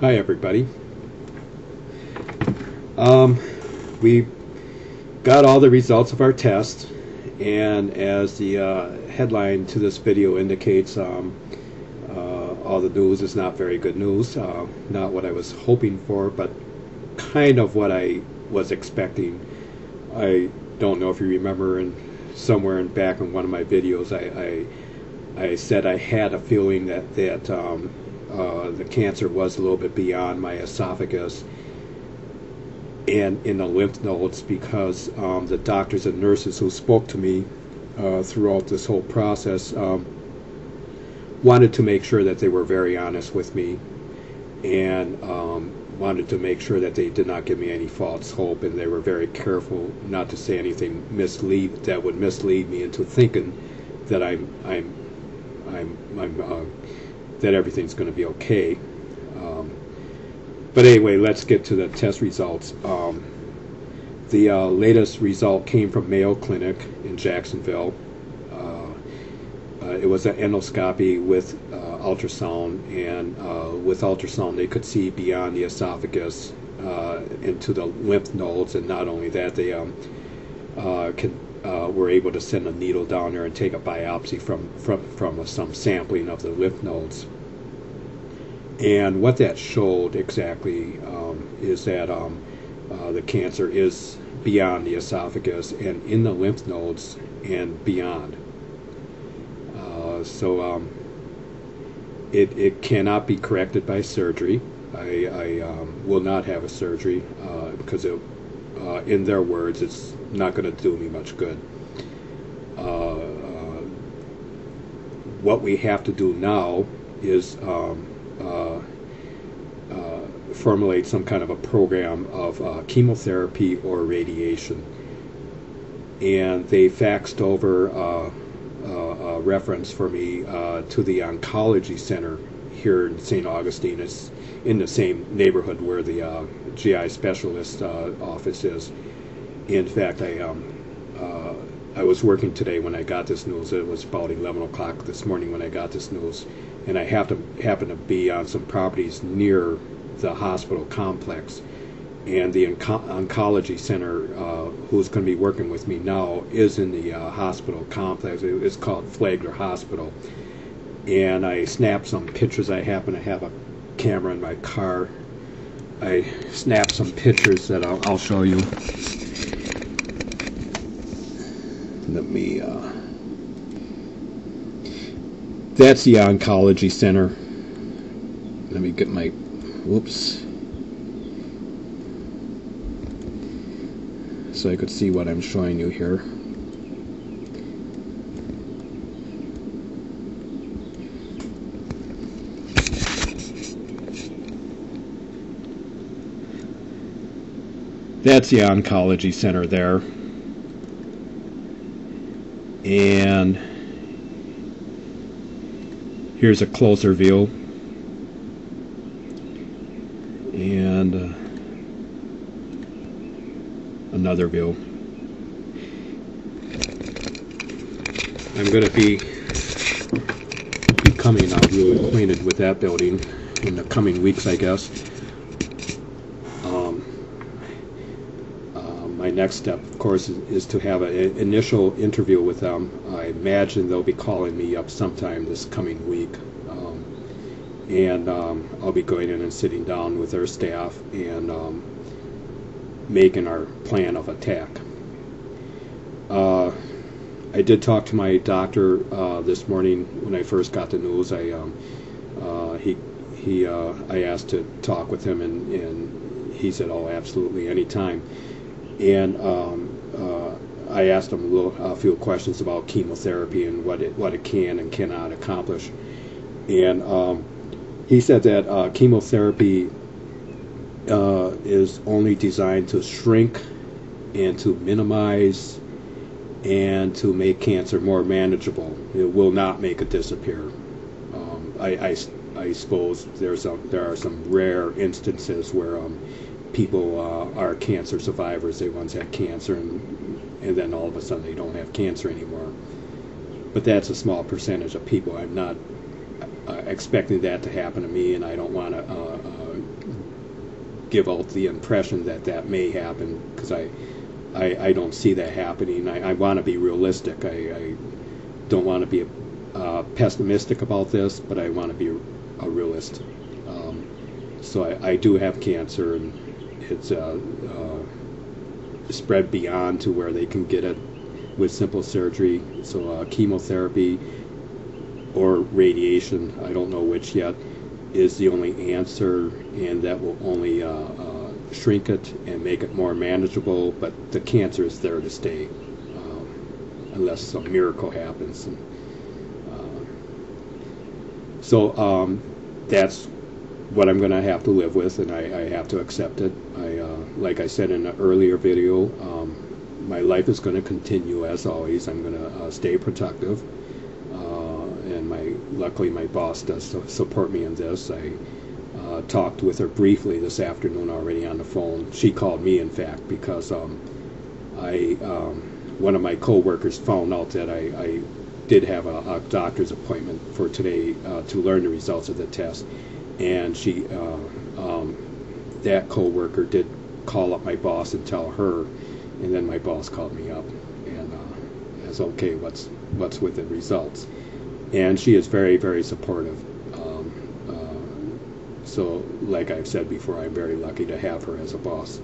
Hi, everybody. We got all the results of our test, and as the headline to this video indicates, all the news is not very good news. Not what I was hoping for, but kind of what I was expecting. I don't know if you remember, somewhere back in one of my videos, I said I had a feeling that the cancer was a little bit beyond my esophagus and in the lymph nodes, because the doctors and nurses who spoke to me throughout this whole process wanted to make sure that they were very honest with me, and wanted to make sure that they did not give me any false hope, and they were very careful not to say anything that would mislead me into thinking that that everything's going to be okay. But anyway, let's get to the test results. The latest result came from Mayo Clinic in Jacksonville. It was an endoscopy with ultrasound, and with ultrasound they could see beyond the esophagus into the lymph nodes, and not only that, they were able to send a needle down there and take a biopsy from some sampling of the lymph nodes. And what that showed exactly is that the cancer is beyond the esophagus and in the lymph nodes and beyond. So it cannot be corrected by surgery. I will not have a surgery because in their words, it's not going to do me much good. What we have to do now is formulate some kind of a program of chemotherapy or radiation. And they faxed over a reference for me to the oncology center here in St. Augustine. It's in the same neighborhood where the GI specialist office is. In fact, I was working today when I got this news. It was about 11 o'clock this morning when I got this news, and I happened to be on some properties near the hospital complex, and the oncology center who's going to be working with me now is in the hospital complex. It's called Flagler Hospital, and I snapped some pictures. I happen to have a camera in my car. I snapped some pictures that I'll show you. Let me, that's the oncology center. Let me get my, whoops, so I could see what I'm showing you here. That's the oncology center there. And here's a closer view, and another view. I'm going to be becoming really acquainted with that building in the coming weeks, I guess. My next step, of course, is to have an initial interview with them. I imagine they'll be calling me up sometime this coming week, and I'll be going in and sitting down with their staff and making our plan of attack. I did talk to my doctor this morning when I first got the news. I asked to talk with him, and he said, "Oh, absolutely, anytime." And I asked him a few questions about chemotherapy and what it can and cannot accomplish. And he said that chemotherapy is only designed to shrink and to minimize and to make cancer more manageable. It will not make it disappear. I suppose there are some rare instances where people are cancer survivors. They once had cancer, and then all of a sudden they don't have cancer anymore. But that's a small percentage of people. I'm not expecting that to happen to me, and I don't want to give out the impression that that may happen, because I don't see that happening. I want to be realistic. I don't want to be pessimistic about this, but I want to be a realist. So I do have cancer, and it's spread beyond to where they can get it with simple surgery. So chemotherapy or radiation, I don't know which yet, is the only answer, and that will only shrink it and make it more manageable, but the cancer is there to stay, unless some miracle happens. And, so that's what I'm going to have to live with, and I have to accept it. Like I said in an earlier video, my life is going to continue as always. I'm going to stay productive, and luckily my boss does support me in this. I talked with her briefly this afternoon already on the phone. She called me, in fact, because one of my co-workers found out that I did have a doctor's appointment for today to learn the results of the test, and that co-worker did call up my boss and tell her, and then my boss called me up and asked, okay, what's with the results, and she is very, very supportive. So like I've said before, I'm very lucky to have her as a boss.